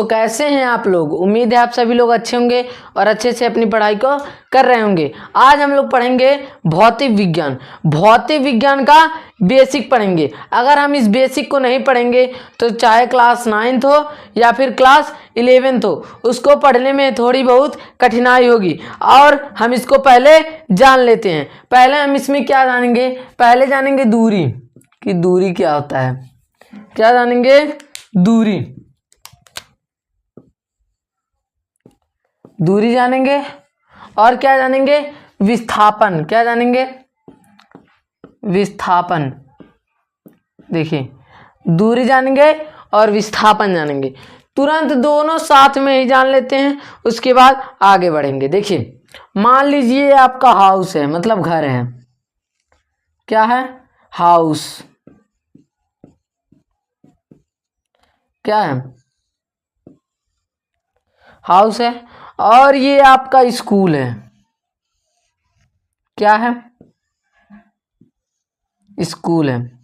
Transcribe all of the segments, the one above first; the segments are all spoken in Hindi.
तो कैसे हैं आप लोग? उम्मीद है आप सभी लोग अच्छे होंगे और अच्छे से अपनी पढ़ाई को कर रहे होंगे। आज हम लोग पढ़ेंगे भौतिक विज्ञान। भौतिक विज्ञान का बेसिक पढ़ेंगे। अगर हम इस बेसिक को नहीं पढ़ेंगे तो चाहे क्लास 9th हो या फिर क्लास 11th हो, उसको पढ़ने में थोड़ी बहुत कठिनाई होगी। और हम इसको पहले जान लेते हैं। पहले हम इसमें क्या जानेंगे? पहले जानेंगे दूरी, कि दूरी क्या होता है। क्या जानेंगे? दूरी। दूरी जानेंगे। और क्या जानेंगे? विस्थापन। क्या जानेंगे? विस्थापन। देखिए, दूरी जानेंगे और विस्थापन जानेंगे। तुरंत दोनों साथ में ही जान लेते हैं, उसके बाद आगे बढ़ेंगे। देखिए, मान लीजिए आपका हाउस है, मतलब घर है। क्या है? हाउस। क्या है? हाउस है। और ये आपका स्कूल है। क्या है? स्कूल है।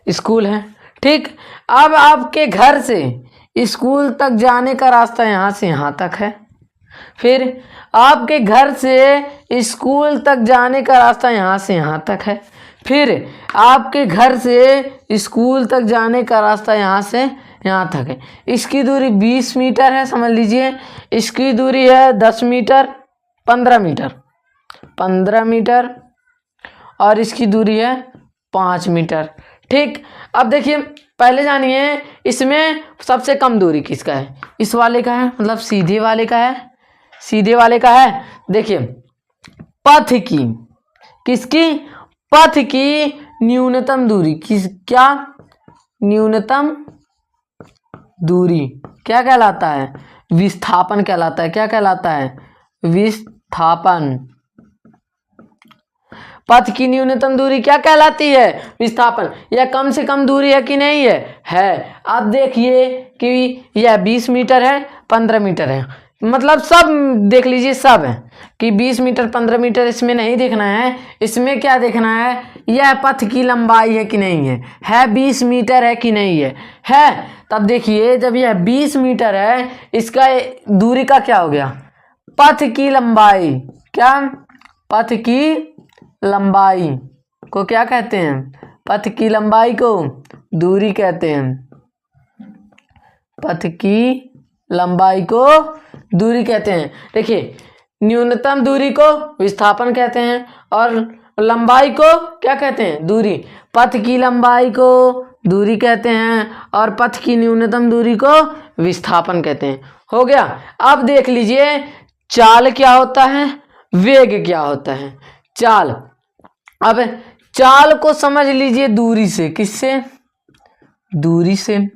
स्कूल है, ठीक। अब आपके घर से स्कूल तक जाने का रास्ता यहाँ से यहाँ तक है। फिर आपके घर से स्कूल तक जाने का रास्ता यहाँ से यहाँ तक है। फिर आपके घर से स्कूल तक जाने का रास्ता यहाँ से यहाँ तक है। इसकी दूरी 20 मीटर है, समझ लीजिए। इसकी दूरी है 10 मीटर, 15 मीटर, 15 मीटर। और इसकी दूरी है 5 मीटर, ठीक। अब देखिए, पहले जानिए इसमें सबसे कम दूरी किसका है? इस वाले का है, मतलब सीधे वाले का है। सीधे वाले का है। देखिए, पथ की, किसकी? पथ की न्यूनतम दूरी। क्या? न्यूनतम दूरी क्या कहलाता है? विस्थापन कहलाता है। क्या कहलाता है? विस्थापन। पथ की न्यूनतम दूरी क्या कहलाती है? विस्थापन। यह कम से कम दूरी है कि नहीं है? है। अब देखिए कि यह 20 मीटर है, 15 मीटर है, मतलब सब देख लीजिए, सब है कि 20 मीटर 15 मीटर। इसमें नहीं देखना है, इसमें क्या देखना है? यह पथ की लंबाई है कि नहीं है 20 मीटर है कि नहीं है। तब देखिए, जब यह 20 मीटर है, इसका दूरी का क्या हो गया? पथ की लंबाई। क्या? पथ की लंबाई को क्या कहते हैं? पथ की लंबाई को दूरी कहते हैं। पथ की लंबाई को दूरी कहते हैं। देखिए, न्यूनतम दूरी को विस्थापन कहते हैं और लंबाई को क्या कहते हैं? दूरी। पथ की लंबाई को दूरी कहते हैं और पथ की न्यूनतम दूरी को विस्थापन कहते हैं। हो गया। अब देख लीजिए, चाल क्या होता है, वेग क्या होता है। चाल, अब चाल को समझ लीजिए दूरी से। किससे? दूरी से।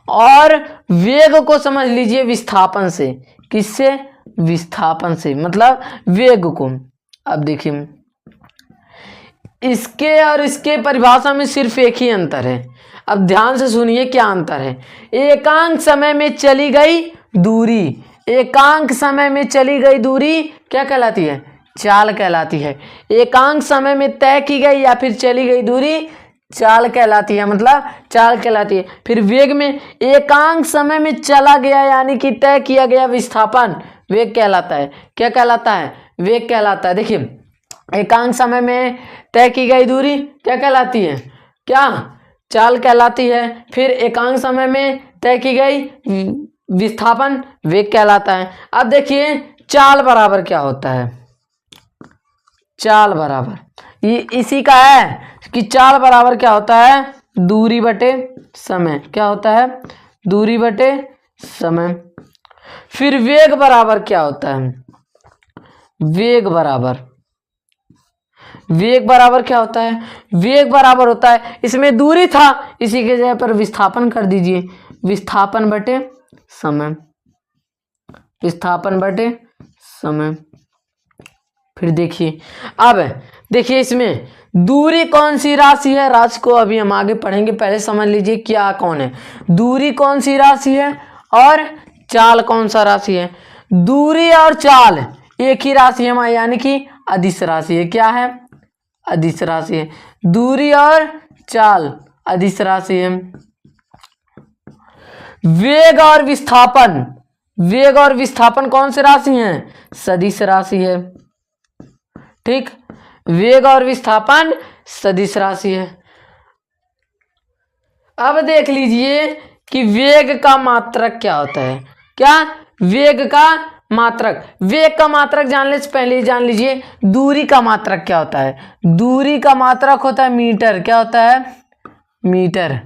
और वेग को समझ लीजिए विस्थापन से। किससे? विस्थापन से, मतलब वेग को। अब देखिए, इसके और इसके परिभाषा में सिर्फ एक ही अंतर है। अब ध्यान से सुनिए क्या अंतर है। एकांक समय में चली गई दूरी, एकांक समय में चली गई दूरी क्या कहलाती है? चाल कहलाती है। एकांक समय में तय की गई या फिर चली गई दूरी चाल कहलाती है, मतलब चाल कहलाती है। फिर वेग में एकांक समय में चला गया यानी कि तय किया गया विस्थापन वेग कहलाता है। क्या कहलाता है? वेग कहलाता है। देखिए, एकांक समय में तय की गई दूरी क्या कहलाती है? क्या? चाल कहलाती है। फिर एकांक समय में तय की गई विस्थापन वेग कहलाता है। अब देखिए, चाल बराबर क्या होता है? चाल बराबर ये इसी का है कि चाल बराबर क्या होता है? दूरी बटे समय। क्या होता है? दूरी बटे समय। फिर वेग बराबर क्या होता है? वेग बराबर क्या होता है? वेग बराबर होता है, इसमें दूरी था, इसी के जगह पर विस्थापन कर दीजिए। विस्थापन बटे समय। विस्थापन बटे समय। फिर देखिए, अब देखिए इसमें दूरी कौन सी राशि है? राशि को अभी हम आगे पढ़ेंगे, पहले समझ लीजिए क्या कौन है। दूरी कौन सी राशि है और चाल कौन सा राशि है? दूरी और चाल एक ही राशि है, यानी कि अदिश राशि है। क्या है? अदिश राशि है। दूरी और चाल अदिश राशि है। वेग और विस्थापन, वेग और विस्थापन कौन सी राशि है? सदिश राशि है। ठीक, वेग और विस्थापन सदिश राशि है। अब देख लीजिए कि वेग का मात्रक क्या होता है। क्या? वेग का मात्रक। वेग का मात्रक जानने से पहले जान लीजिए दूरी का मात्रक क्या होता है। दूरी का मात्रक होता है मीटर। क्या होता है? मीटर।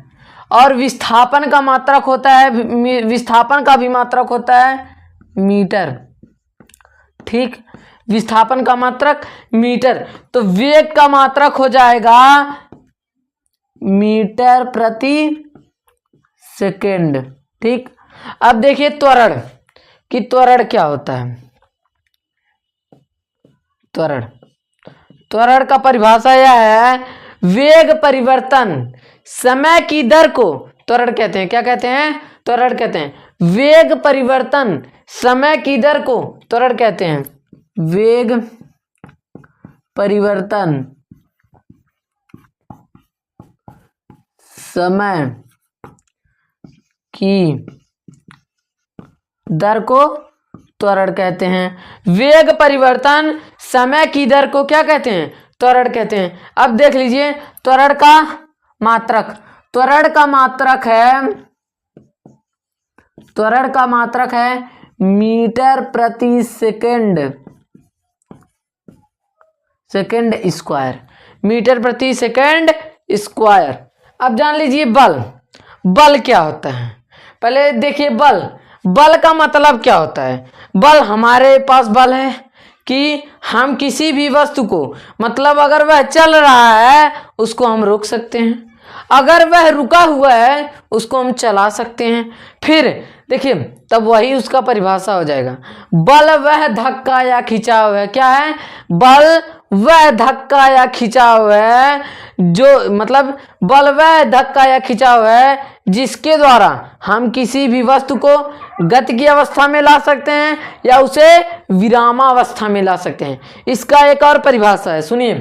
और विस्थापन का मात्रक होता है, विस्थापन का भी मात्रक होता है मीटर। ठीक, विस्थापन का मात्रक मीटर। तो वेग का मात्रक हो जाएगा मीटर प्रति सेकेंड। ठीक, अब देखिए त्वरण कि त्वरण क्या होता है। त्वरण, त्वरण का परिभाषा यह है, वेग परिवर्तन समय की दर को त्वरण कहते हैं। क्या कहते हैं? त्वरण कहते हैं। वेग परिवर्तन समय की दर को त्वरण कहते हैं। वेग परिवर्तन समय की दर को त्वरण कहते हैं। वेग परिवर्तन समय की दर को क्या कहते हैं? त्वरण कहते हैं। अब देख लीजिए त्वरण का मात्रक। त्वरण का मात्रक है, त्वरण का मात्रक है मीटर प्रति सेकेंड, सेकेंड स्क्वायर। मीटर प्रति सेकेंड स्क्वायर। अब जान लीजिए बल। बल क्या होता है? पहले देखिए बल। बल का मतलब क्या होता है? बल, हमारे पास बल है कि हम किसी भी वस्तु को, मतलब अगर वह चल रहा है उसको हम रोक सकते हैं, अगर वह रुका हुआ है उसको हम चला सकते हैं। फिर देखिए तब वही उसका परिभाषा हो जाएगा। बल वह धक्का या खिंचाव है। क्या है? बल वह धक्का या खिंचाव है जो, मतलब बल वह धक्का या खिंचाव है जिसके द्वारा हम किसी भी वस्तु को गति की अवस्था में ला सकते हैं या उसे विरामावस्था में ला सकते हैं। इसका एक और परिभाषा है, सुनिए।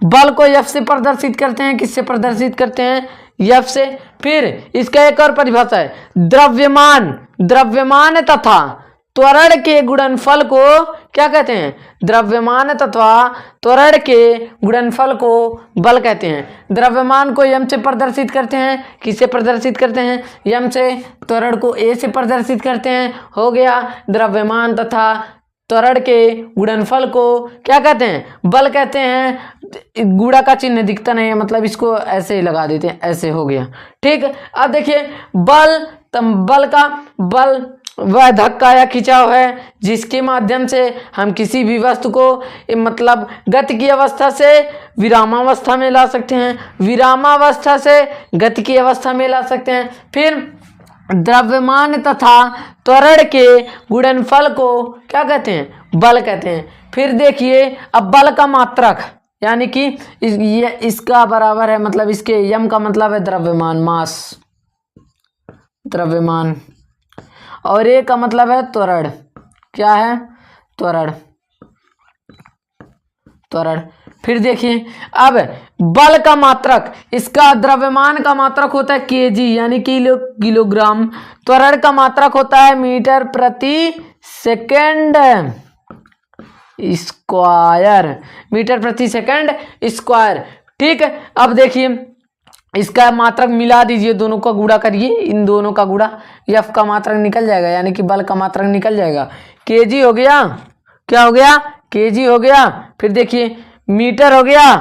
बल को F से प्रदर्शित करते हैं। किससे प्रदर्शित करते हैं? F से। फिर इसका एक और परिभाषा है द्रव्यमान। द्रव्यमान तथा त्वरण के गुणनफल को क्या कहते हैं? द्रव्यमान तथा त्वरण के गुणनफल को बल कहते हैं। द्रव्यमान को m से प्रदर्शित करते हैं। किससे प्रदर्शित करते हैं? m से। त्वरण को a से प्रदर्शित करते हैं। हो गया द्रव्यमान तथा त्वरण के गुणनफल को क्या कहते हैं? बल कहते हैं। गुणा का चिन्ह दिखता नहीं है, मतलब इसको ऐसे ही लगा देते हैं, ऐसे हो गया। ठीक, अब देखिए बल, बल का बल वह धक्का या खिंचाव है जिसके माध्यम से हम किसी भी वस्तु को, मतलब गति की अवस्था से विरामावस्था में ला सकते हैं, विरामावस्था से गति की अवस्था में ला सकते हैं। फिर द्रव्यमान तथा त्वरण के गुणनफल को क्या कहते हैं? बल कहते हैं। फिर देखिए अब बल का मात्रक, यानी कि इसका बराबर है, मतलब इसके यम का मतलब है द्रव्यमान, मास, द्रव्यमान, और ए का मतलब है त्वरण। क्या है? त्वरण, त्वरण। फिर देखिए अब बल का मात्रक, इसका द्रव्यमान का मात्रक होता है kg यानी किलोग्राम। त्वरण का मात्रक होता है मीटर प्रति सेकेंड स्क्वायर, मीटर प्रति सेकेंड स्क्वायर। ठीक है, अब देखिए इसका मात्रक मिला दीजिए, दोनों का गुणा करिए, इन दोनों का गुणा, F का मात्रक निकल जाएगा, यानी कि बल का मात्रक निकल जाएगा। kg हो गया, क्या हो गया? kg हो गया। फिर देखिए मीटर हो गया,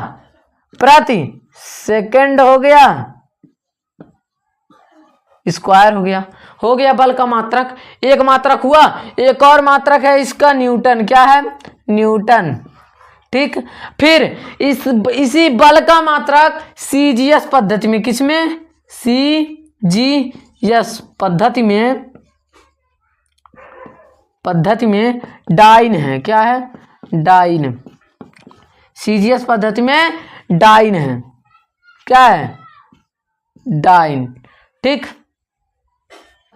प्रति सेकंड हो गया, स्क्वायर हो गया बल का मात्रक। एक मात्रक हुआ, एक और मात्रक है इसका न्यूटन। क्या है? न्यूटन। ठीक, फिर इसी बल का मात्रक CGS पद्धति में, किसमें? CGS पद्धति में डाइन है। क्या है? डाइन। CGS पद्धति में डाइन है। क्या है? डाइन। ठीक,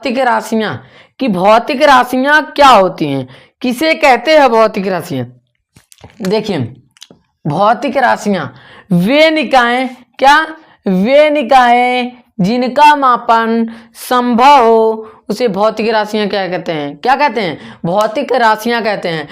भौतिक राशियां कि भौतिक राशियां क्या होती हैं, किसे कहते हैं भौतिक राशियां? देखिए भौतिक राशियां वे निकाय, क्या? वे निकाय जिनका मापन संभव हो उसे भौतिक राशियां क्या कहते हैं? क्या कहते हैं? भौतिक राशियां कहते हैं।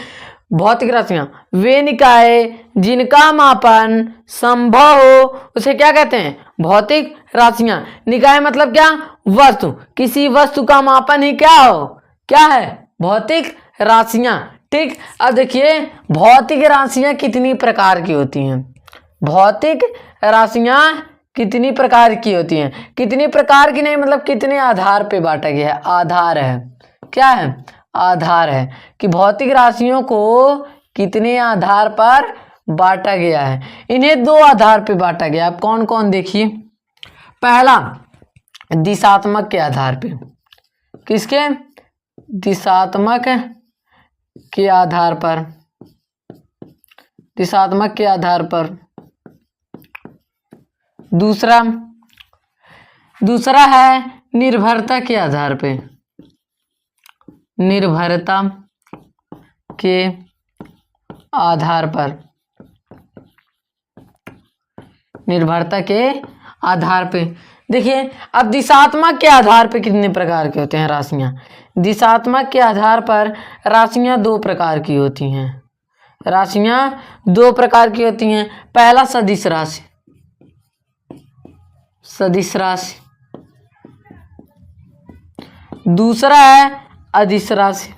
भौतिक राशियां वे निकाय जिनका मापन संभव हो उसे क्या कहते हैं? भौतिक राशियां। निकाय मतलब क्या? वस्तु। किसी वस्तु का मापन ही क्या हो? क्या है? भौतिक राशियां। ठीक, अब देखिए भौतिक राशियां कितनी प्रकार की होती हैं। भौतिक राशियां कितनी प्रकार की होती हैं? कितनी प्रकार की नहीं, मतलब कितने आधार पे बांटा गया है। आधार है, क्या है? आधार है कि भौतिक राशियों को कितने आधार पर बांटा गया है। इन्हें दो आधार पे बांटा गया। आप कौन कौन देखिए। पहला दिशात्मक के आधार पे। किसके? दिशात्मक के आधार पर। दिशात्मक के आधार पर। दूसरा है निर्भरता के आधार पे। निर्भरता के आधार पर। निर्भरता के आधार पे। देखिए अब दिशात्मक के आधार पे कितने प्रकार के होते हैं राशियां। दिशात्मक के आधार पर राशियां दो प्रकार की होती हैं। राशियां दो प्रकार की होती हैं। पहला सदिश राशि। सदिश राशि। दूसरा है अदिश राशि।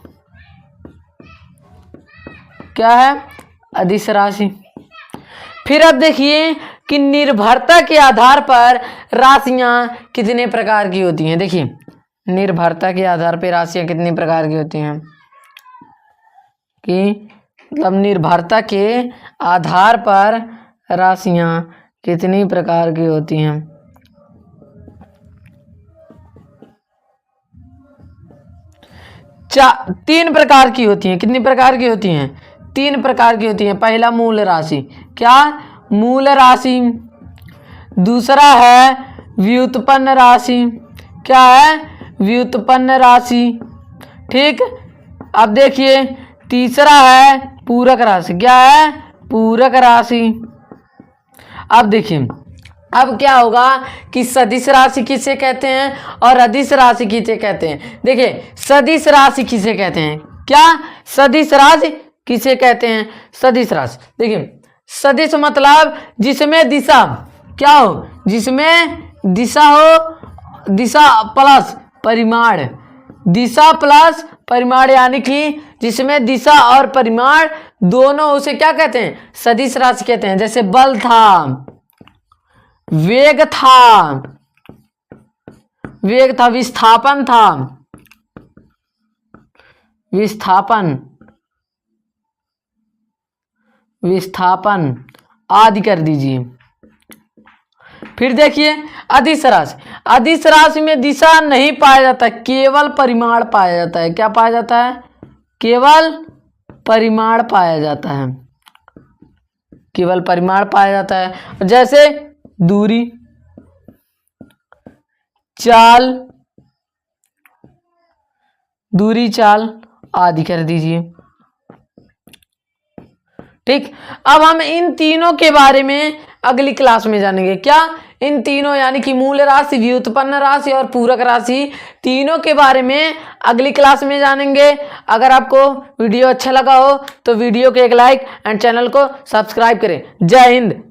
क्या है? अदिश राशि। फिर अब देखिए कि निर्भरता के आधार पर राशियां कितने प्रकार की होती हैं। देखिए निर्भरता के आधार पर राशियां कितनी प्रकार की होती हैं कि मतलब निर्भरता के आधार पर राशियां कितनी प्रकार की होती हैं। तीन प्रकार की होती हैं। कितनी प्रकार की होती हैं? तीन प्रकार की होती हैं। पहला मूल राशि। क्या? मूल राशि। दूसरा है व्युत्पन्न राशि। क्या है? व्युत्पन्न राशि। ठीक, अब देखिए तीसरा है पूरक राशि। क्या है? पूरक राशि। अब देखिए अब क्या होगा कि सदिश राशि किसे कहते हैं और अदिश राशि किसे कहते हैं। देखिए सदिश राशि किसे कहते हैं? क्या? सदिश राशि किसे कहते हैं? सदिश राशि। देखिए सदिश मतलब जिसमें दिशा क्या हो? जिसमें दिशा हो, दिशा प्लस परिमाण। दिशा प्लस परिमाण यानी कि जिसमें दिशा और परिमाण दोनों, उसे क्या कहते हैं? सदिश राशि कहते हैं। जैसे बल था, वेग था, विस्थापन था, विस्थापन आदि कर दीजिए। फिर देखिए अदिश राशि। अदिश राशि में दिशा नहीं पाया जाता, केवल परिमाण पाया जाता है। क्या पाया जाता है? केवल परिमाण पाया जाता है। केवल परिमाण पाया जाता है। जैसे दूरी, चाल, दूरी, चाल आदि कर दीजिए। ठीक, अब हम इन तीनों के बारे में अगली क्लास में जानेंगे। क्या? इन तीनों यानी कि मूल राशि, व्युत्पन्न राशि और पूरक राशि, तीनों के बारे में अगली क्लास में जानेंगे। अगर आपको वीडियो अच्छा लगा हो तो वीडियो को एक लाइक एंड चैनल को सब्सक्राइब करें। जय हिंद।